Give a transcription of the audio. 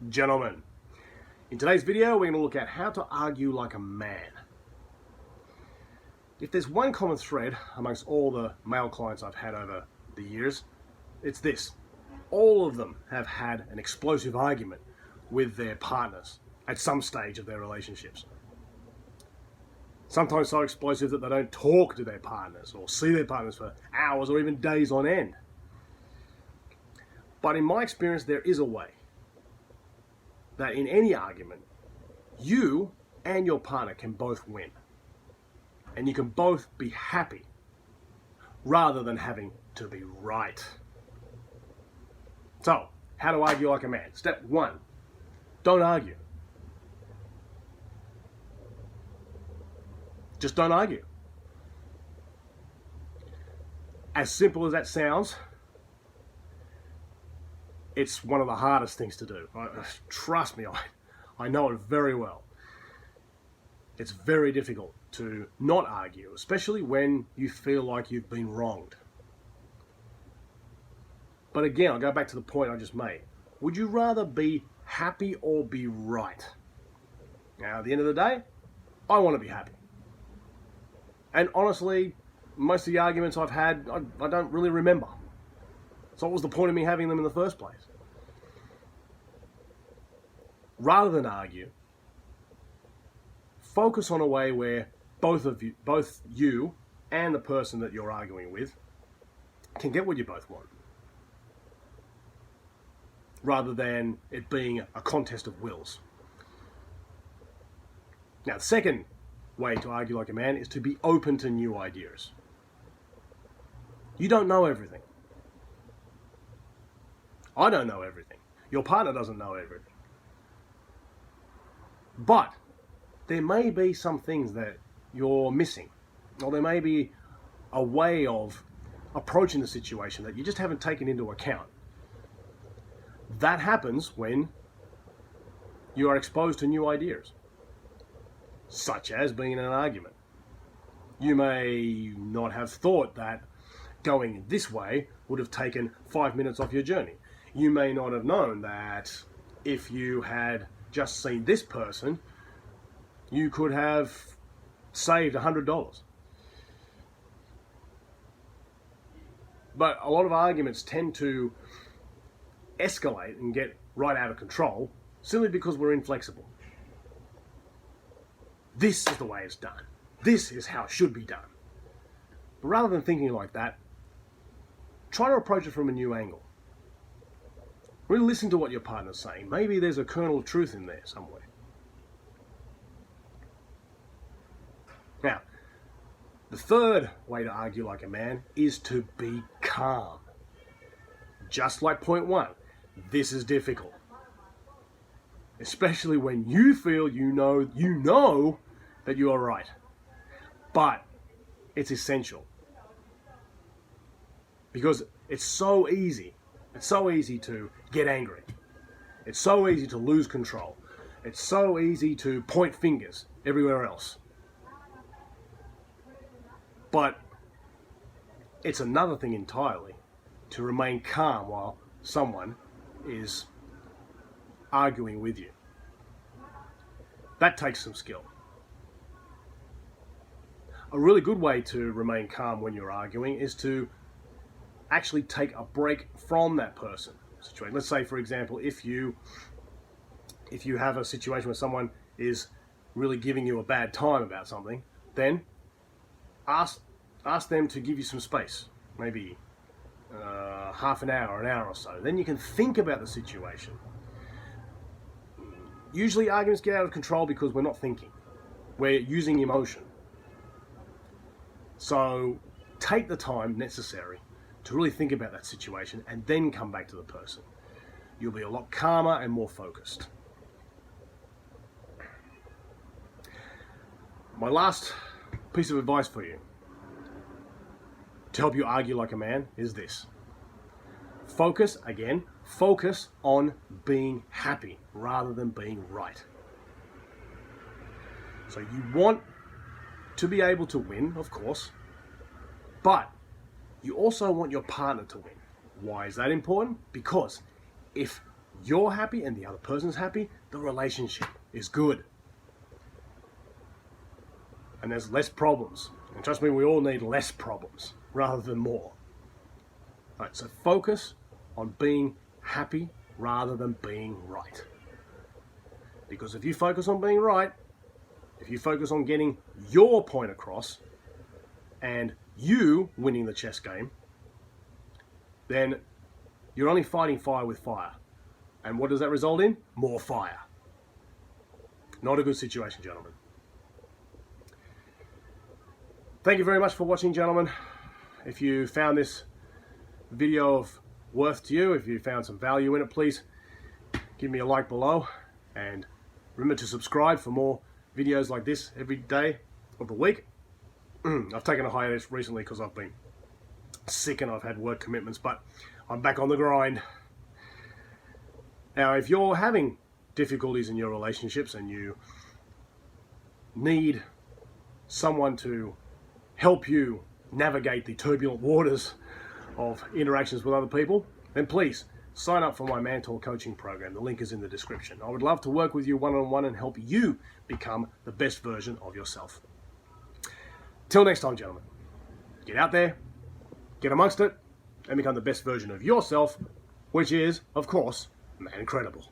Gentlemen, in today's video we're going to look at how to argue like a man. If there's one common thread amongst all the male clients I've had over the years, it's this. All of them have had an explosive argument with their partners at some stage of their relationships. Sometimes so explosive that they don't talk to their partners or see their partners for hours or even days on end. But in my experience, there is a way that in any argument, you and your partner can both win. And you can both be happy rather than having to be right. So, how to argue like a man? Step 1, don't argue. Just don't argue. As simple as that sounds, it's one of the hardest things to do. Trust me, I know it very well. It's very difficult to not argue, especially when you feel like you've been wronged. But again, I'll go back to the point I just made. Would you rather be happy or be right? Now, at the end of the day, I want to be happy. And honestly, most of the arguments I've had, I don't really remember. So what was the point of me having them in the first place? Rather than argue, focus on a way where both you and the person that you're arguing with can get what you both want. Rather than it being a contest of wills. Now, the second way to argue like a man is to be open to new ideas. You don't know everything. I don't know everything. Your partner doesn't know everything. But there may be some things that you're missing, or there may be a way of approaching the situation that you just haven't taken into account. That happens when you are exposed to new ideas, such as being in an argument. You may not have thought that going this way would have taken 5 minutes off your journey. You may not have known that if you had just seen this person, you could have saved $100. But a lot of arguments tend to escalate and get right out of control simply because we're inflexible. This is the way it's done. This is how it should be done. But rather than thinking like that, try to approach it from a new angle. Really listen to what your partner's saying. Maybe there's a kernel of truth in there somewhere. Now, the third way to argue like a man is to be calm. Just like point 1, this is difficult. Especially when you feel you know that you are right. But it's essential. Because it's so easy. It's so easy to get angry. It's so easy to lose control. It's so easy to point fingers everywhere else. But it's another thing entirely to remain calm while someone is arguing with you. That takes some skill. A really good way to remain calm when you're arguing is to actually take a break from that person situation. Let's say, for example, if you have a situation where someone is really giving you a bad time about something, then ask them to give you some space, maybe half an hour or so. Then you can think about the situation. Usually arguments get out of control because we're not thinking. We're using emotion. So take the time necessary to really think about that situation and then come back to the person. You'll be a lot calmer and more focused. My last piece of advice for you to help you argue like a man is this. Focus on being happy rather than being right. So you want to be able to win, of course, but you also want your partner to win. Why is that important? Because if you're happy and the other person's happy, the relationship is good. And there's less problems. And trust me, we all need less problems rather than more. All right, so focus on being happy rather than being right. Because if you focus on being right, if you focus on getting your point across and you winning the chess game, then you're only fighting fire with fire. And what does that result in? More fire. Not a good situation, gentlemen. Thank you very much for watching, gentlemen. If you found this video of worth to you, if you found some value in it, please give me a like below. And remember to subscribe for more videos like this every day of the week. I've taken a hiatus recently because I've been sick and I've had work commitments, but I'm back on the grind. Now, if you're having difficulties in your relationships and you need someone to help you navigate the turbulent waters of interactions with other people, then please sign up for my Mentor coaching program. The link is in the description. I would love to work with you one-on-one and help you become the best version of yourself. Till next time, gentlemen, get out there, get amongst it, and become the best version of yourself, which is, of course, man incredible.